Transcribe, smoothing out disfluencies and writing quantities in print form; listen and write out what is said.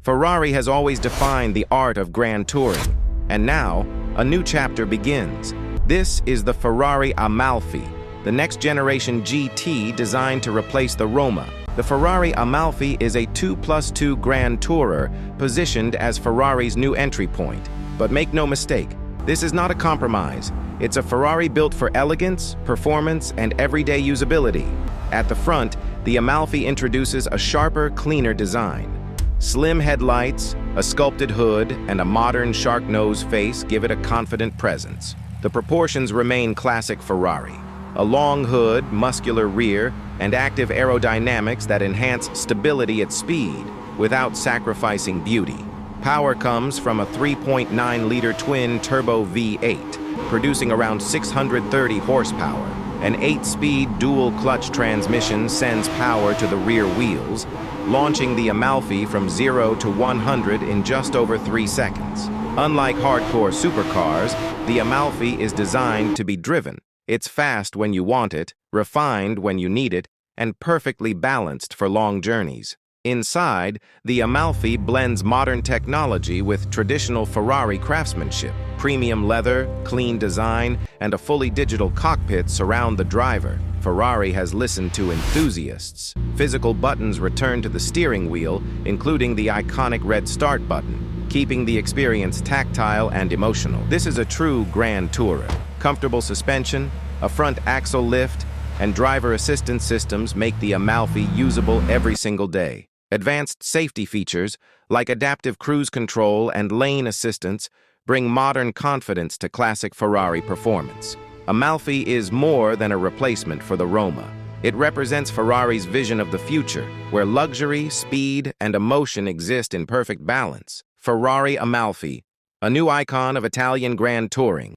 Ferrari has always defined the art of grand touring, and now, a new chapter begins. This is the Ferrari Amalfi, the next-generation GT designed to replace the Roma. The Ferrari Amalfi is a 2+2 Grand Tourer positioned as Ferrari's new entry point. But make no mistake, this is not a compromise. It's a Ferrari built for elegance, performance, and everyday usability. At the front, the Amalfi introduces a sharper, cleaner design. Slim headlights, a sculpted hood, and a modern shark nose face give it a confident presence. The proportions remain classic Ferrari. A long hood, muscular rear, and active aerodynamics that enhance stability at speed without sacrificing beauty. Power comes from a 3.9-liter twin-turbo V8, producing around 630 horsepower. An 8-speed dual-clutch transmission sends power to the rear wheels, launching the Amalfi from 0 to 100 in just over 3 seconds. Unlike hardcore supercars, the Amalfi is designed to be driven. It's fast when you want it, refined when you need it, and perfectly balanced for long journeys. Inside, the Amalfi blends modern technology with traditional Ferrari craftsmanship. Premium leather, clean design, and a fully digital cockpit surround the driver. Ferrari has listened to enthusiasts. Physical buttons return to the steering wheel, including the iconic red start button, keeping the experience tactile and emotional. This is a true grand tourer. Comfortable suspension, a front axle lift, and driver assistance systems make the Amalfi usable every single day. Advanced safety features, like adaptive cruise control and lane assistance, bring modern confidence to classic Ferrari performance. Amalfi is more than a replacement for the Roma. It represents Ferrari's vision of the future, where luxury, speed, and emotion exist in perfect balance. Ferrari Amalfi, a new icon of Italian grand touring.